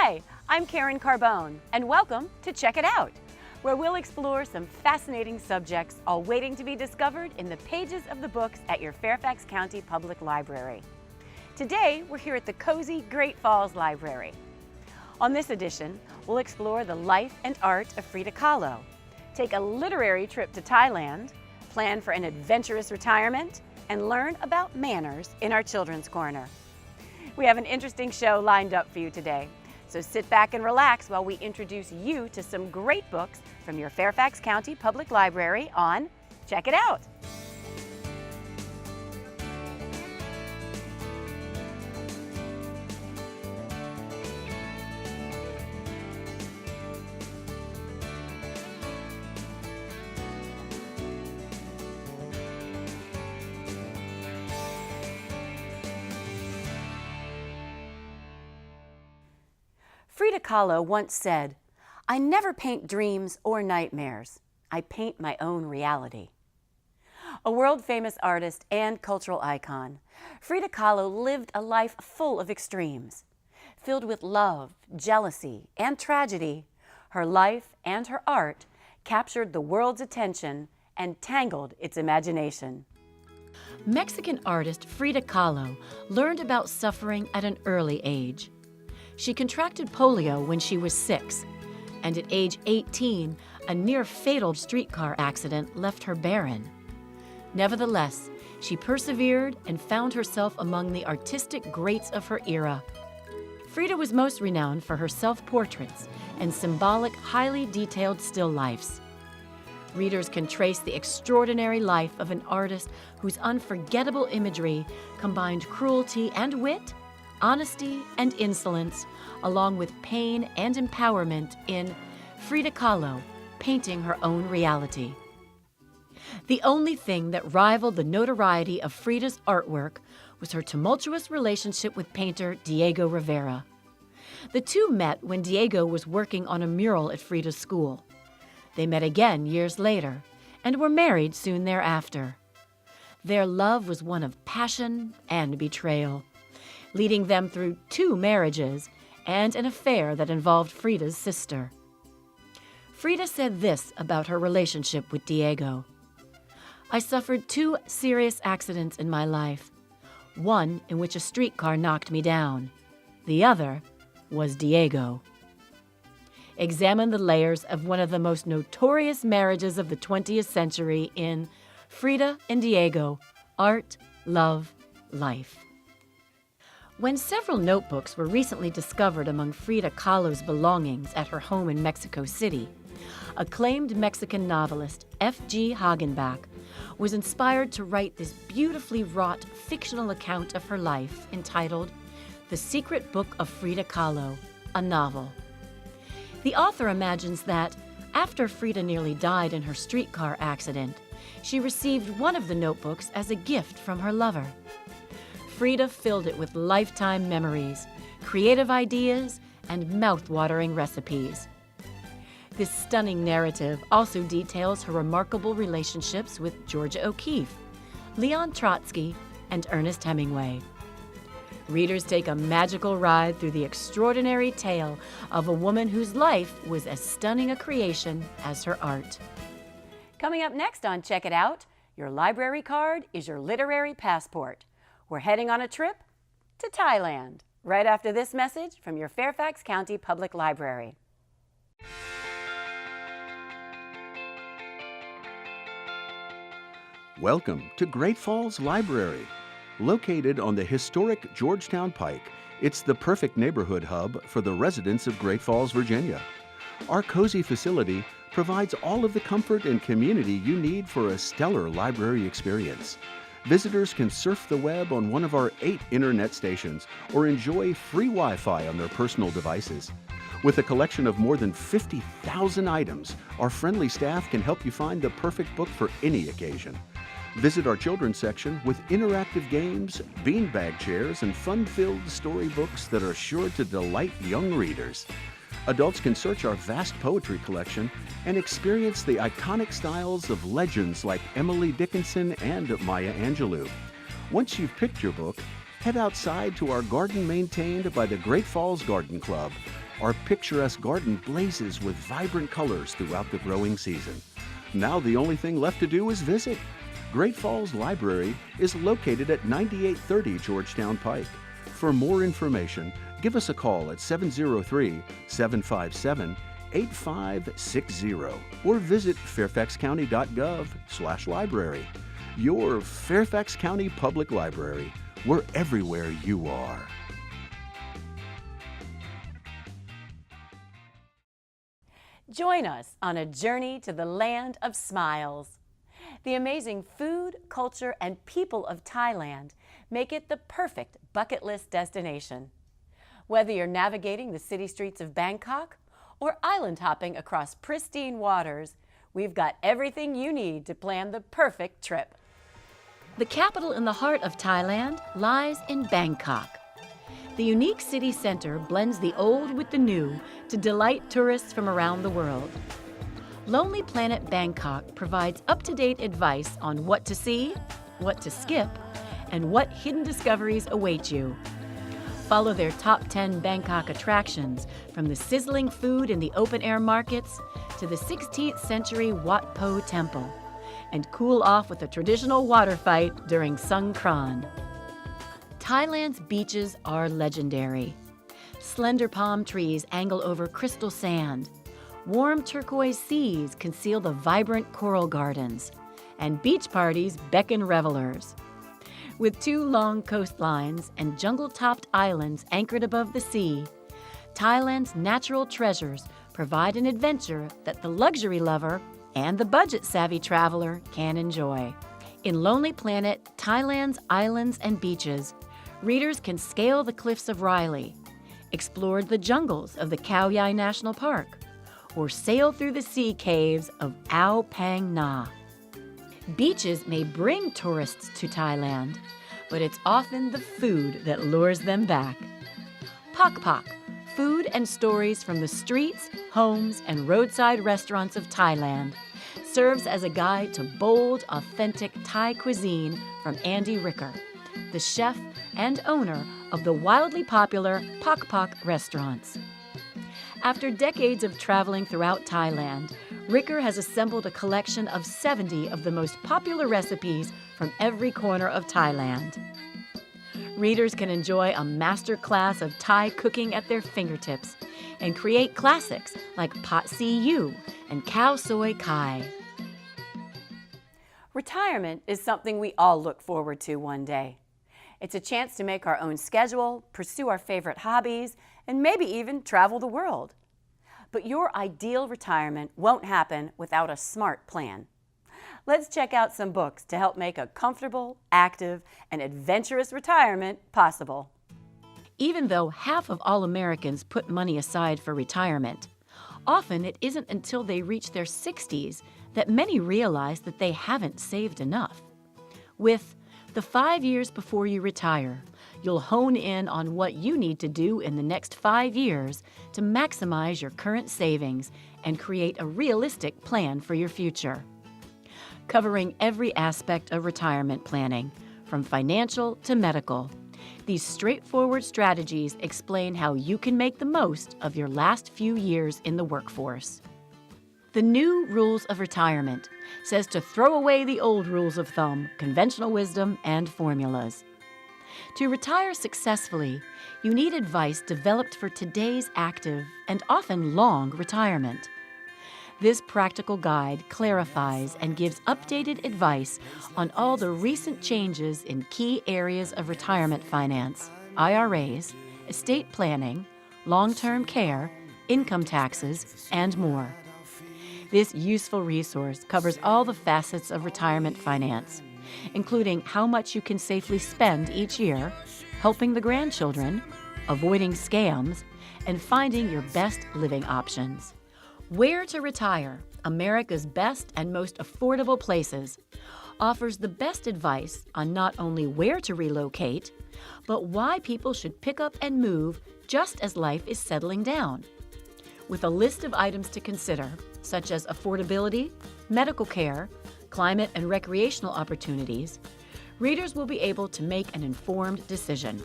Hi, I'm Karen Carbone, and welcome to Check It Out, where we'll explore some fascinating subjects all waiting to be discovered in the pages of the books at your Fairfax County Public Library. Today, we're here at the cozy Great Falls Library. On this edition, we'll explore the life and art of Frida Kahlo, take a literary trip to Thailand, plan for an adventurous retirement, and learn about manners in our Children's Corner. We have an interesting show lined up for you today, so sit back and relax while we introduce you to some great books from your Fairfax County Public Library on Check It Out. Frida Kahlo once said, "I never paint dreams or nightmares. I paint my own reality." A world-famous artist and cultural icon, Frida Kahlo lived a life full of extremes. Filled with love, jealousy, and tragedy, her life and her art captured the world's attention and tangled its imagination. Mexican artist Frida Kahlo learned about suffering at an early age. She contracted polio when she was 6, and at age 18, a near-fatal streetcar accident left her barren. Nevertheless, she persevered and found herself among the artistic greats of her era. Frida was most renowned for her self-portraits and symbolic, highly detailed still lifes. Readers can trace the extraordinary life of an artist whose unforgettable imagery combined cruelty and wit, honesty and insolence, along with pain and empowerment in Frida Kahlo, Painting Her Own Reality. The only thing that rivaled the notoriety of Frida's artwork was her tumultuous relationship with painter Diego Rivera. The two met when Diego was working on a mural at Frida's school. They met again years later and were married soon thereafter. Their love was one of passion and betrayal, leading them through 2 marriages and an affair that involved Frida's sister. Frida said this about her relationship with Diego: "I suffered 2 serious accidents in my life, one in which a streetcar knocked me down. The other was Diego." Examine the layers of one of the most notorious marriages of the 20th century in Frida and Diego, Art, Love, Life. When several notebooks were recently discovered among Frida Kahlo's belongings at her home in Mexico City, acclaimed Mexican novelist F.G. Hagenbach was inspired to write this beautifully wrought fictional account of her life entitled The Secret Book of Frida Kahlo, a Novel. The author imagines that, after Frida nearly died in her streetcar accident, she received one of the notebooks as a gift from her lover. Frida filled it with lifetime memories, creative ideas, and mouth-watering recipes. This stunning narrative also details her remarkable relationships with Georgia O'Keeffe, Leon Trotsky, and Ernest Hemingway. Readers take a magical ride through the extraordinary tale of a woman whose life was as stunning a creation as her art. Coming up next on Check It Out, your library card is your literary passport. We're heading on a trip to Thailand, right after this message from your Fairfax County Public Library. Welcome to Great Falls Library. Located on the historic Georgetown Pike, it's the perfect neighborhood hub for the residents of Great Falls, Virginia. Our cozy facility provides all of the comfort and community you need for a stellar library experience. Visitors can surf the web on one of our 8 internet stations or enjoy free Wi-Fi on their personal devices. With a collection of more than 50,000 items, our friendly staff can help you find the perfect book for any occasion. Visit our children's section with interactive games, beanbag chairs, and fun-filled storybooks that are sure to delight young readers. Adults can search our vast poetry collection and experience the iconic styles of legends like Emily Dickinson and Maya Angelou. Once you've picked your book, head outside to our garden maintained by the Great Falls Garden Club, Our picturesque garden blazes with vibrant colors throughout the growing season. Now the only thing left to do is visit. Great Falls Library is located at 9830 Georgetown Pike. For more information, give us a call at 703-757-8560 or visit fairfaxcounty.gov/library. Your Fairfax County Public Library. We're everywhere you are. Join us on a journey to the land of smiles. The amazing food, culture, and people of Thailand make it the perfect bucket list destination. Whether you're navigating the city streets of Bangkok or island hopping across pristine waters, we've got everything you need to plan the perfect trip. The capital in the heart of Thailand lies in Bangkok. The unique city center blends the old with the new to delight tourists from around the world. Lonely Planet Bangkok provides up-to-date advice on what to see, what to skip, and what hidden discoveries await you. Follow their top 10 Bangkok attractions, from the sizzling food in the open-air markets to the 16th century Wat Po Temple, and cool off with a traditional water fight during Songkran. Thailand's beaches are legendary. Slender palm trees angle over crystal sand. Warm turquoise seas conceal the vibrant coral gardens, and beach parties beckon revelers. With 2 long coastlines and jungle-topped islands anchored above the sea, Thailand's natural treasures provide an adventure that the luxury lover and the budget-savvy traveler can enjoy. In Lonely Planet, Thailand's Islands and Beaches, readers can scale the cliffs of Riley, explore the jungles of the Khao Yai National Park, or sail through the sea caves of Ao Pang Na. Beaches may bring tourists to Thailand, but it's often the food that lures them back. Pak Pak, food and stories from the streets, homes, and roadside restaurants of Thailand, serves as a guide to bold, authentic Thai cuisine from Andy Ricker, the chef and owner of the wildly popular Pak Pak restaurants. After decades of traveling throughout Thailand, Ricker has assembled a collection of 70 of the most popular recipes from every corner of Thailand. Readers can enjoy a master class of Thai cooking at their fingertips and create classics like Pat Si Ew and Khao Soi Kai. Retirement is something we all look forward to one day. It's a chance to make our own schedule, pursue our favorite hobbies, and maybe even travel the world. But your ideal retirement won't happen without a smart plan. Let's check out some books to help make a comfortable, active, and adventurous retirement possible. Even though half of all Americans put money aside for retirement, often it isn't until they reach their 60s that many realize that they haven't saved enough. With the 5 years before you retire, you'll hone in on what you need to do in the next 5 years to maximize your current savings and create a realistic plan for your future. Covering every aspect of retirement planning, from financial to medical, these straightforward strategies explain how you can make the most of your last few years in the workforce. The New Rules of Retirement says to throw away the old rules of thumb, conventional wisdom, and formulas. To retire successfully, you need advice developed for today's active and often long retirement. This practical guide clarifies and gives updated advice on all the recent changes in key areas of retirement finance, IRAs, estate planning, long-term care, income taxes, and more. This useful resource covers all the facets of retirement finance, including how much you can safely spend each year, helping the grandchildren, avoiding scams, and finding your best living options. Where to Retire, America's best and most affordable places, offers the best advice on not only where to relocate, but why people should pick up and move just as life is settling down. With a list of items to consider, such as affordability, medical care, climate and recreational opportunities, readers will be able to make an informed decision.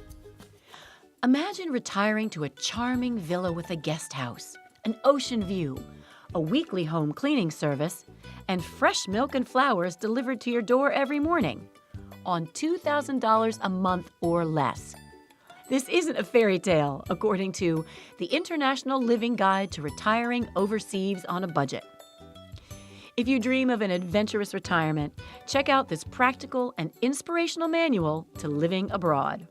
Imagine retiring to a charming villa with a guest house, an ocean view, a weekly home cleaning service, and fresh milk and flowers delivered to your door every morning on $2,000 a month or less. This isn't a fairy tale, according to the International Living Guide to Retiring Overseas on a Budget. If you dream of an adventurous retirement, check out this practical and inspirational manual to living abroad.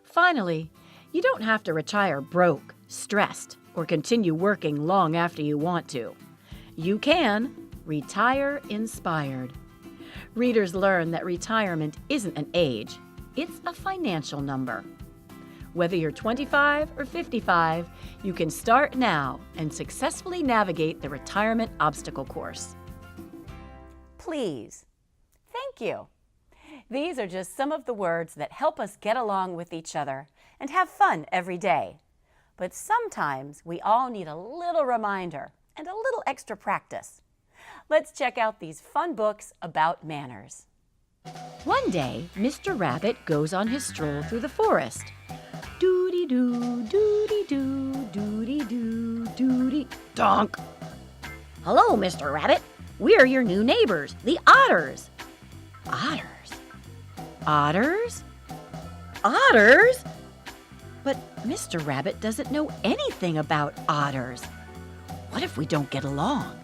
Finally, you don't have to retire broke, stressed, or continue working long after you want to. You can retire inspired. Readers learn that retirement isn't an age, it's a financial number. Whether you're 25 or 55, you can start now and successfully navigate the retirement obstacle course. Please. Thank you. These are just some of the words that help us get along with each other and have fun every day. But sometimes we all need a little reminder and a little extra practice. Let's check out these fun books about manners. One day, Mr. Rabbit goes on his stroll through the forest. Doody-doo, doody-doo, doody-doo, doody, donk. Hello, Mr. Rabbit. We're your new neighbors, the otters. Otters? Otters? Otters? But Mr. Rabbit doesn't know anything about otters. What if we don't get along?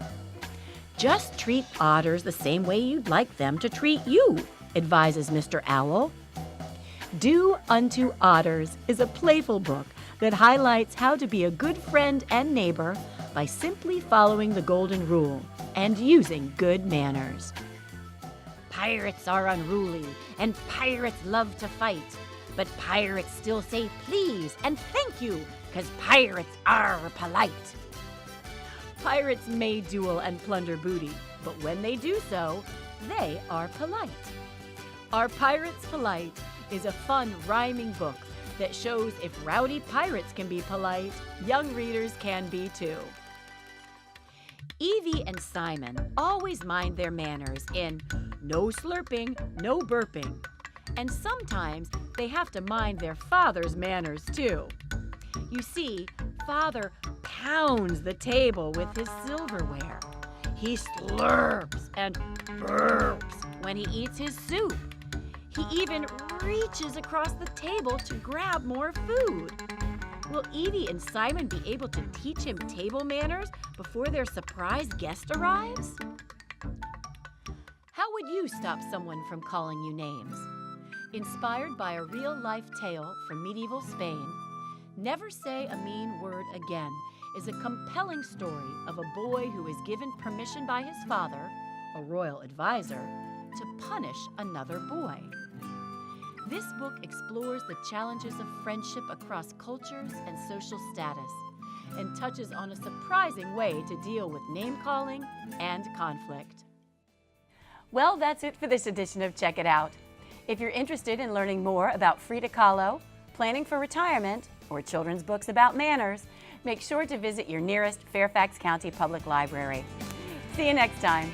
Just treat otters the same way you'd like them to treat you, advises Mr. Owl. Do Unto Otters is a playful book that highlights how to be a good friend and neighbor by simply following the golden rule and using good manners. Pirates are unruly, and pirates love to fight. But pirates still say please and thank you, 'cause pirates are polite. Pirates may duel and plunder booty, but when they do so, they are polite. Are Pirates Polite is a fun rhyming book that shows if rowdy pirates can be polite, young readers can be too. Evie and Simon always mind their manners in no slurping, no burping. And sometimes they have to mind their father's manners too. You see, Father pounds the table with his silverware. He slurps and burps when he eats his soup. He even reaches across the table to grab more food. Will Evie and Simon be able to teach him table manners before their surprise guest arrives? How would you stop someone from calling you names? Inspired by a real-life tale from medieval Spain, Never Say a Mean Word Again is a compelling story of a boy who is given permission by his father, a royal advisor, to punish another boy. This book explores the challenges of friendship across cultures and social status and touches on a surprising way to deal with name-calling and conflict. Well, that's it for this edition of Check It Out. If you're interested in learning more about Frida Kahlo, planning for retirement, or children's books about manners, make sure to visit your nearest Fairfax County Public Library. See you next time.